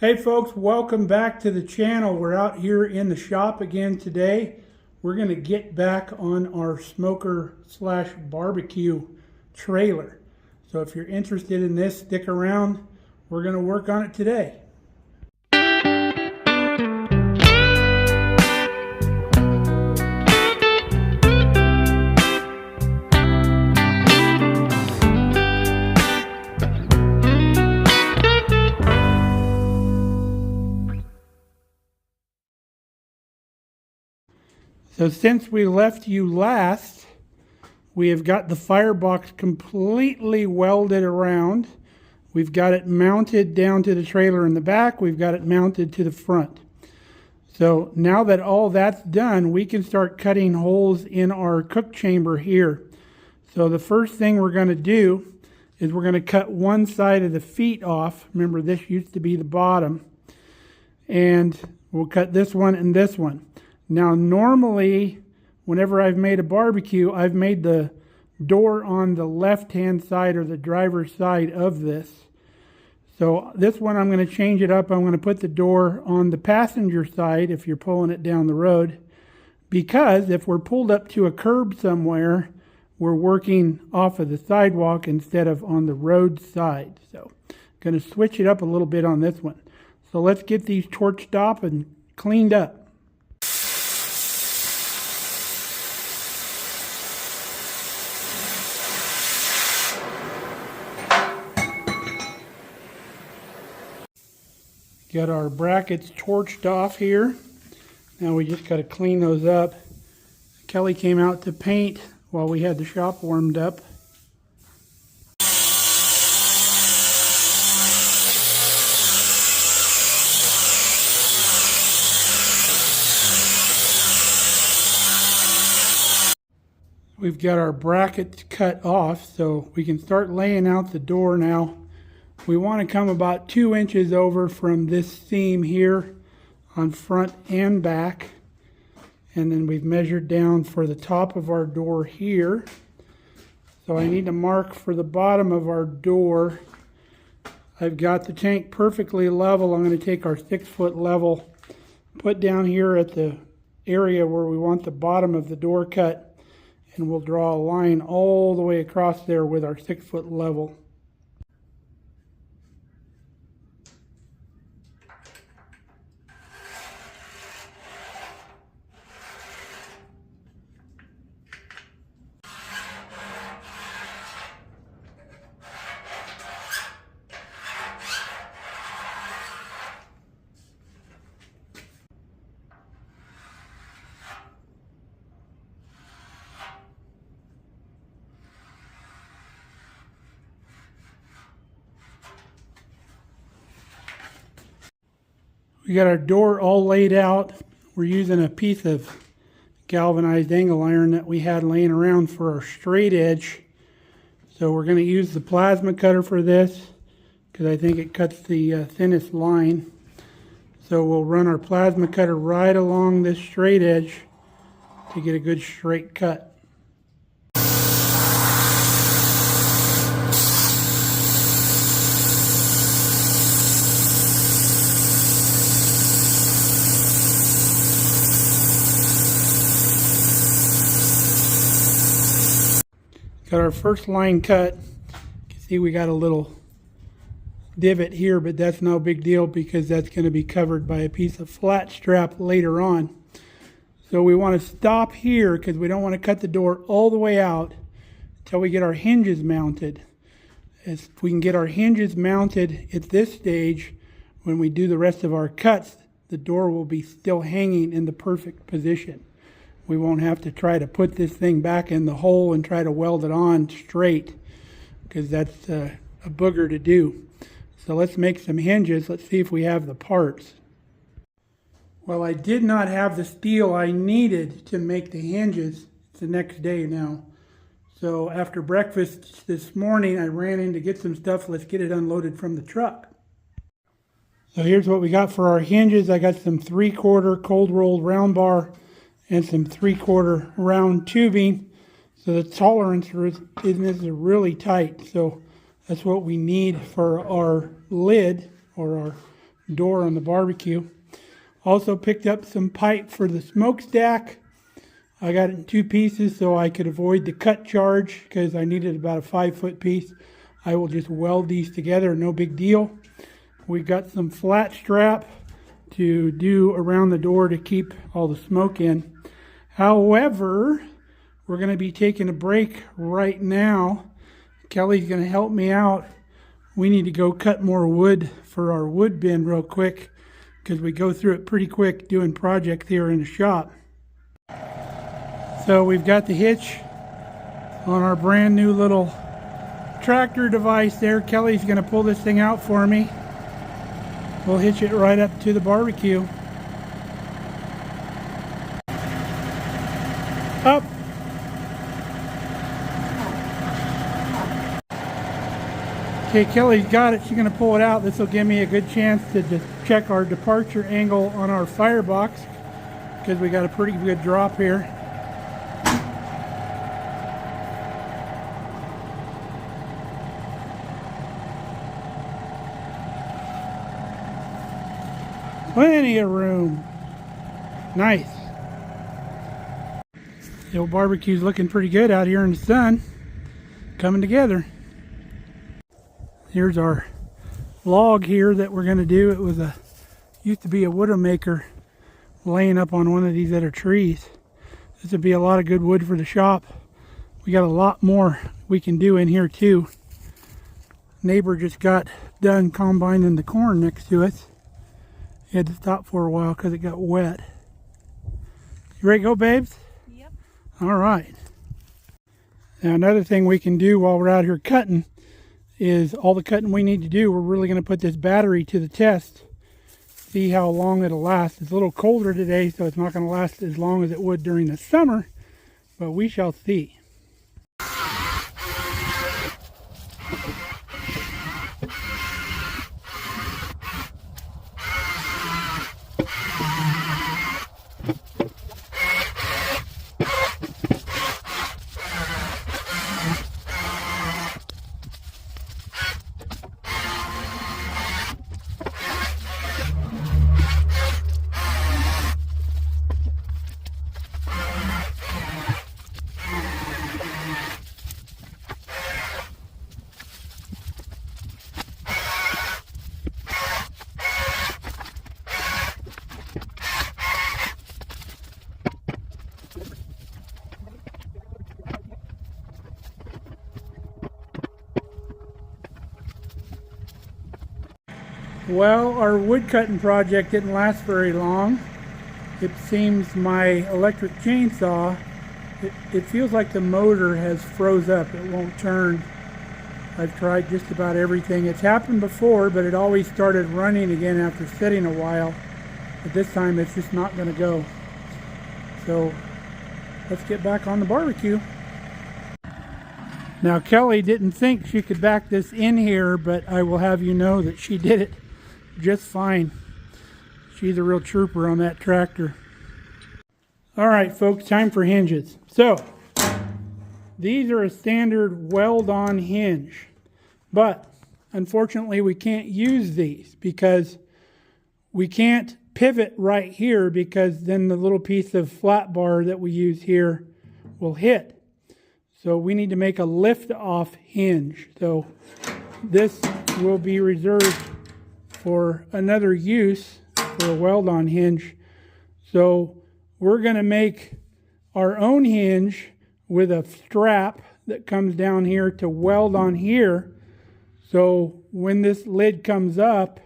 Hey folks, welcome back to the channel. We're out here in the shop again today. We're going to get back on our smoker slash barbecue trailer. So if you're interested in this, stick around. We're going to work on it today. So since we left you last, we have got the firebox completely welded around. We've got it mounted down to the trailer in the back. We've got it mounted to the front. So now that all that's done, we can start cutting holes in our cook chamber here. So the first thing we're going to do is we're going to cut one side of the feet off. Remember, this used to be the bottom. And we'll cut this one and this one. Now, normally, whenever I've made a barbecue, I've made the door on the left-hand side or the driver's side of this. So this one, I'm going to change it up. I'm going to put the door on the passenger side if you're pulling it down the road. Because if we're pulled up to a curb somewhere, we're working off of the sidewalk instead of on the road side. So I'm going to switch it up a little bit on this one. So let's get these torched off and cleaned up. Got our brackets torched off here. Now we just got to clean those up. Kelly came out to paint while we had the shop warmed up. We've got our brackets cut off, so we can start laying out the door now. We want to come about 2 inches over from this seam here on front and back. And then we've measured down for the top of our door here. So I need to mark for the bottom of our door. I've got the tank perfectly level. I'm going to take our 6-foot level, put down here at the area where we want the bottom of the door cut, and we'll draw a line all the way across there with our 6-foot level. We got our door all laid out. We're using a piece of galvanized angle iron that we had laying around for our straight edge. So we're going to use the plasma cutter for this because I think it cuts the thinnest line. So we'll run our plasma cutter right along this straight edge to get a good straight cut. Got our first line cut. You can see we got a little divot here, but that's no big deal because that's going to be covered by a piece of flat strap later on. So we want to stop here because we don't want to cut the door all the way out until we get our hinges mounted. If we can get our hinges mounted at this stage, when we do the rest of our cuts, the door will be still hanging in the perfect position. We won't have to try to put this thing back in the hole and try to weld it on straight because that's a booger to do. So let's make some hinges. Let's see if we have the parts. Well, I did not have the steel I needed to make the hinges. It's the next day now. So after breakfast this morning, I ran in to get some stuff. Let's get it unloaded from the truck. So here's what we got for our hinges. I got some 3/4 cold rolled round bar and some 3/4 round tubing. So the tolerance in this is really tight. So that's what we need for our lid or our door on the barbecue. Also picked up some pipe for the smokestack. I got it in 2 pieces so I could avoid the cut charge because I needed about a 5-foot piece. I will just weld these together, no big deal. We got some flat strap to do around the door to keep all the smoke in. However, we're going to be taking a break right now. Kelly's going to help me out. We need to go cut more wood for our wood bin real quick because we go through it pretty quick doing projects here in the shop. So we've got the hitch on our brand new little tractor device there. Kelly's going to pull this thing out for me. We'll hitch it right up to the barbecue. Up. Okay, Kelly's got it. She's going to pull it out. This will give me a good chance to just check our departure angle on our firebox because we got a pretty good drop here. Plenty of room. Nice. The old barbecue's looking pretty good out here in the sun. Coming together. Here's our log here that we're going to do. It was used to be a widowmaker laying up on one of these other trees. This would be a lot of good wood for the shop. We got a lot more we can do in here too. Neighbor just got done combining the corn next to us. He had to stop for a while because it got wet. You ready to go, babes? Yep. All right. Now another thing we can do while we're out here cutting is all the cutting we need to do. We're really going to put this battery to the test. See how long it'll last. It's a little colder today, so it's not going to last as long as it would during the summer, but we shall see. Well, our wood cutting project didn't last very long. It seems my electric chainsaw, it feels like the motor has froze up. It won't turn. I've tried just about everything. It's happened before, but it always started running again after sitting a while. But this time it's just not going to go. So let's get back on the barbecue. Now Kelly didn't think she could back this in here, but I will have you know that she did it just fine. She's a real trooper on that tractor. All right, folks, time for hinges. So these are a standard weld-on hinge, but unfortunately we can't use these because we can't pivot right here because then the little piece of flat bar that we use here will hit. So we need to make a lift-off hinge. So this will be reserved for another use for a weld-on hinge. So we're going to make our own hinge with a strap that comes down here to weld on here. So when this lid comes up,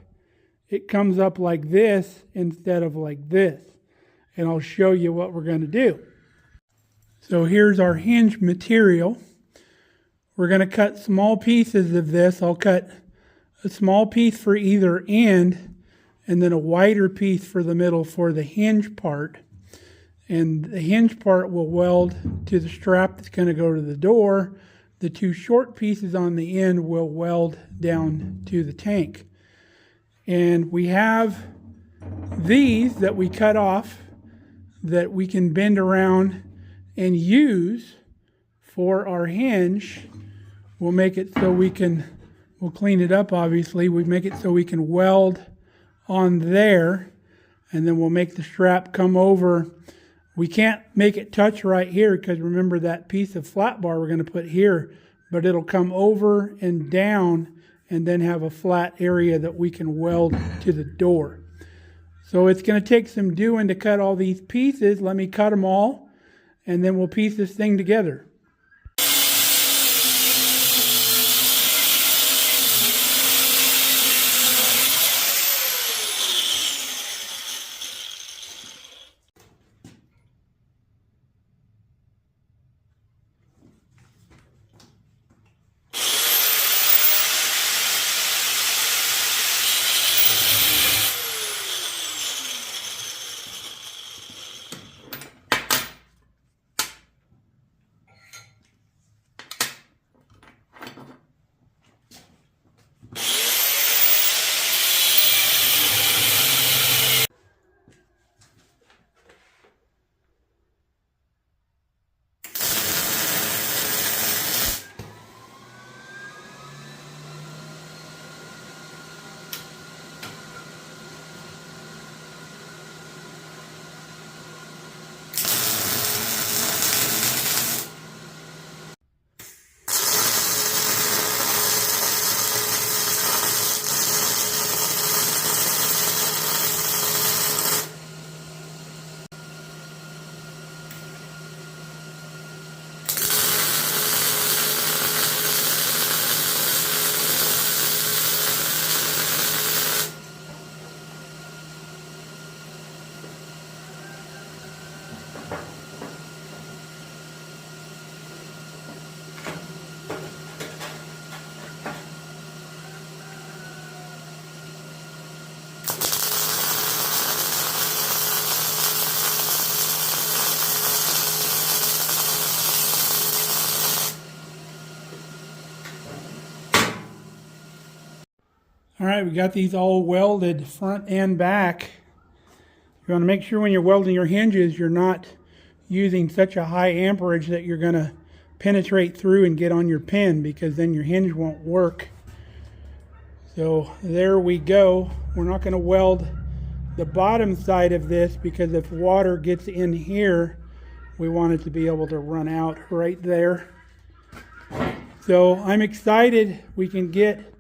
it comes up like this instead of like this. And I'll show you what we're going to do. So here's our hinge material. We're going to cut small pieces of this. I'll cut a small piece for either end and then a wider piece for the middle for the hinge part. And the hinge part will weld to the strap that's going to go to the door. The two short pieces on the end will weld down to the tank. And we have these that we cut off that we can bend around and use for our hinge. We'll make it so we can, we'll clean it up obviously. We make it so we can weld on there, and then we'll make the strap come over. We can't make it touch right here because remember that piece of flat bar we're going to put here, but it'll come over and down and then have a flat area that we can weld to the door. So it's going to take some doing to cut all these pieces. Let me cut them all, and then we'll piece this thing together. All right, we got these all welded front and back. You want to make sure when you're welding your hinges, you're not using such a high amperage that you're going to penetrate through and get on your pin, because then your hinge won't work. So there we go. We're not going to weld the bottom side of this because if water gets in here, we want it to be able to run out right there. So I'm excited we can get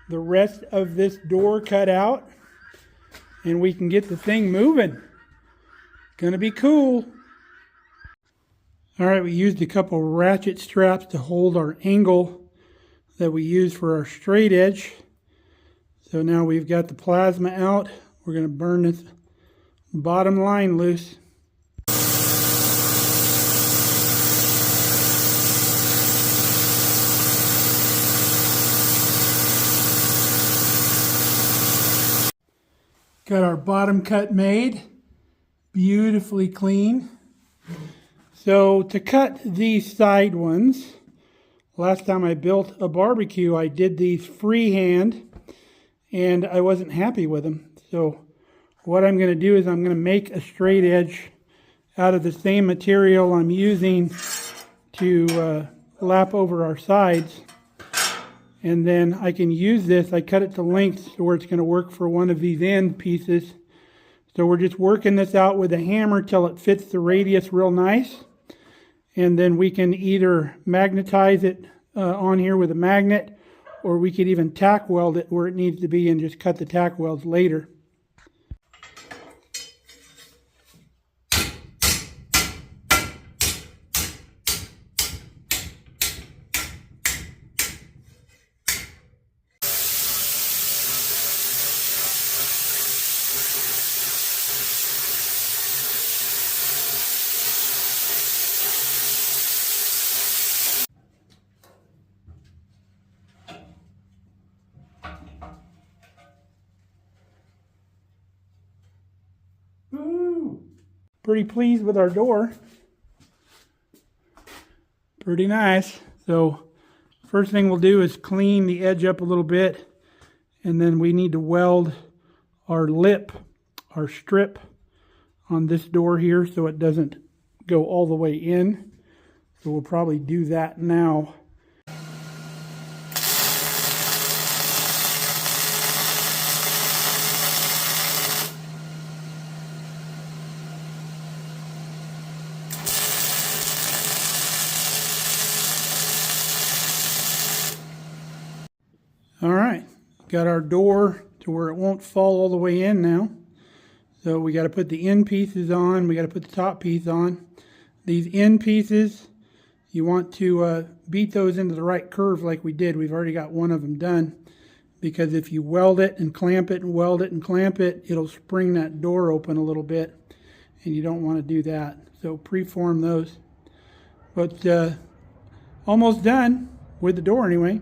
the rest of this door cut out and we can get the thing moving. Gonna be cool. All right, we used a couple ratchet straps to hold our angle that we use for our straight edge. So now we've got the plasma out. We're gonna burn this bottom line loose. Got our bottom cut made, beautifully clean. So to cut these side ones, last time I built a barbecue, I did these freehand and I wasn't happy with them. So what I'm going to do is I'm going to make a straight edge out of the same material I'm using to lap over our sides. And then I can use this. I cut it to length to where it's going to work for one of these end pieces. So we're just working this out with a hammer till it fits the radius real nice. And then we can either magnetize it on here with a magnet, or we could even tack weld it where it needs to be and just cut the tack welds later. Pretty pleased with our door. Pretty nice. So first thing we'll do is clean the edge up a little bit, and then we need to weld our lip, our strip on this door here so it doesn't go all the way in. So we'll probably do that now. Got our door to where it won't fall all the way in now. So we got to put the end pieces on. We got to put the top piece on. These end pieces, you want to beat those into the right curve like we did. We've already got one of them done. Because if you weld it and clamp it and weld it and clamp it, it'll spring that door open a little bit. And you don't want to do that. So preform those. But almost done with the door anyway.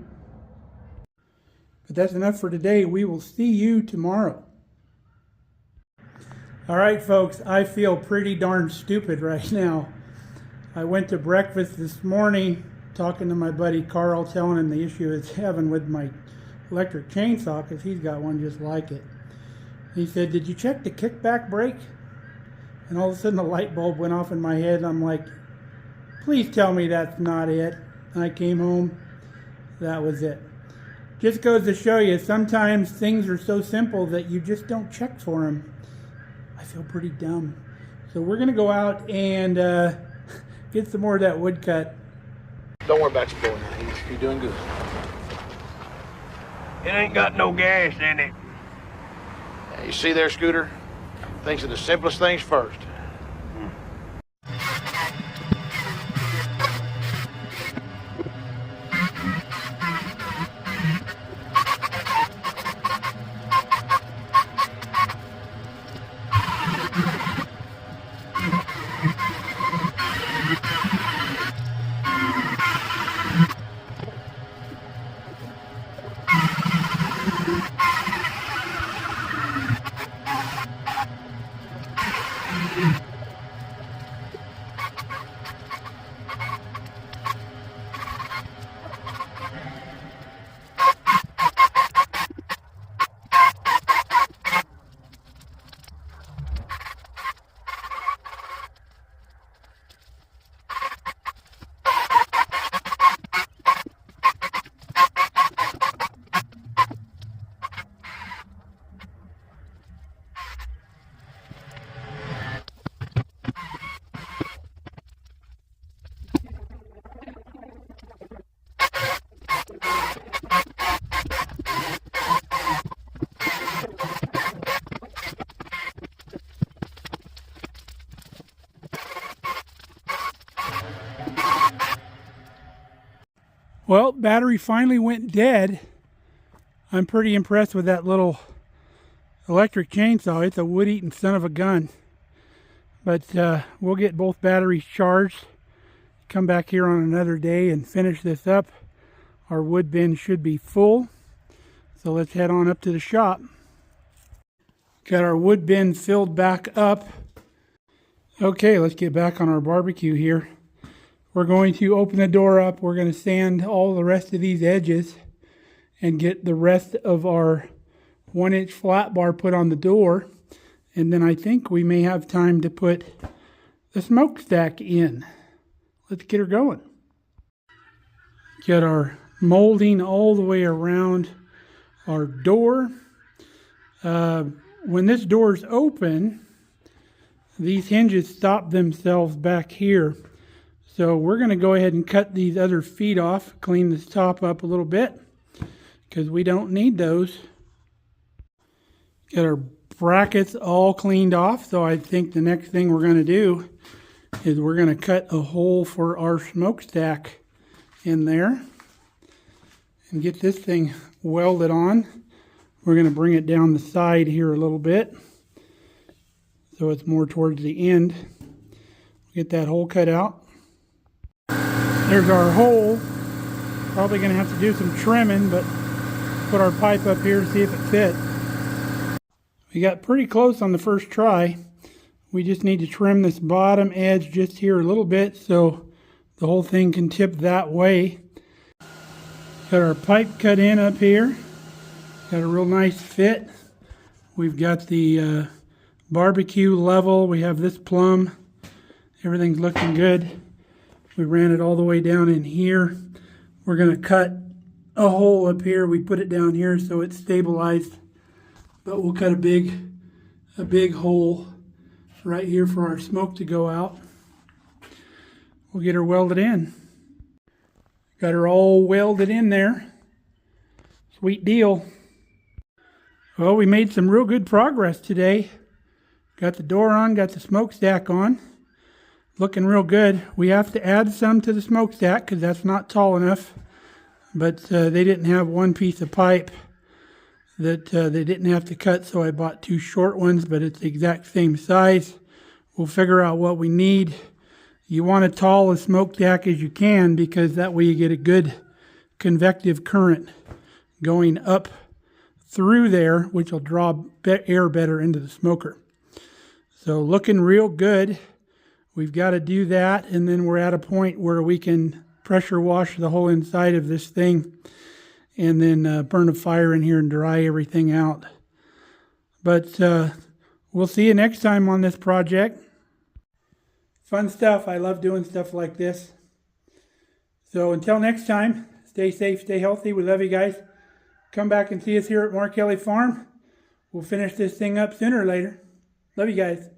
But that's enough for today. We will see you tomorrow. All right, folks, I feel pretty darn stupid right now. I went to breakfast this morning talking to my buddy Carl, telling him the issue is having with my electric chainsaw because he's got one just like it. He said, "Did you check the kickback brake?" And all of a sudden the light bulb went off in my head. And I'm like, please tell me that's not it. And I came home. That was it. Just goes to show you, sometimes things are so simple that you just don't check for them. I feel pretty dumb. So we're going to go out and get some more of that wood cut. Don't worry about your boy now. You're doing good. It ain't got no gas in it. Yeah, you see there, Scooter? Things are the simplest things first. Well, battery finally went dead. I'm pretty impressed with that little electric chainsaw. It's a wood-eating son of a gun. But we'll get both batteries charged, come back here on another day and finish this up. Our wood bin should be full. So let's head on up to the shop. Got our wood bin filled back up. Okay, let's get back on our barbecue here. We're going to open the door up. We're going to sand all the rest of these edges and get the rest of our 1-inch flat bar put on the door. And then I think we may have time to put the smokestack in. Let's get her going. Get our molding all the way around our door. When this door's open, these hinges stop themselves back here. So we're going to go ahead and cut these other feet off, clean this top up a little bit, because we don't need those. Get our brackets all cleaned off, so I think the next thing we're going to do is we're going to cut a hole for our smokestack in there and get this thing welded on. We're going to bring it down the side here a little bit so it's more towards the end. Get that hole cut out. There's our hole. Probably going to have to do some trimming, but put our pipe up here to see if it fits. We got pretty close on the first try. We just need to trim this bottom edge just here a little bit so the whole thing can tip that way. Got our pipe cut in up here. Got a real nice fit. We've got the barbecue level. We have this plumb. Everything's looking good. We ran it all the way down in here. We're going to cut a hole up here. We put it down here so it's stabilized. But we'll cut a big hole right here for our smoke to go out. We'll get her welded in. Got her all welded in there. Sweet deal. Well, we made some real good progress today. Got the door on, got the smokestack on. Looking real good. We have to add some to the smokestack because that's not tall enough. But they didn't have one piece of pipe that they didn't have to cut, so I bought 2 short ones, but it's the exact same size. We'll figure out what we need. You want as tall a smokestack as you can because that way you get a good convective current going up through there, which will draw air better into the smoker. So looking real good. We've got to do that, and then we're at a point where we can pressure wash the whole inside of this thing and then burn a fire in here and dry everything out. But we'll see you next time on this project. Fun stuff. I love doing stuff like this. So until next time, stay safe, stay healthy. We love you guys. Come back and see us here at Markelly Farm. We'll finish this thing up sooner or later. Love you guys.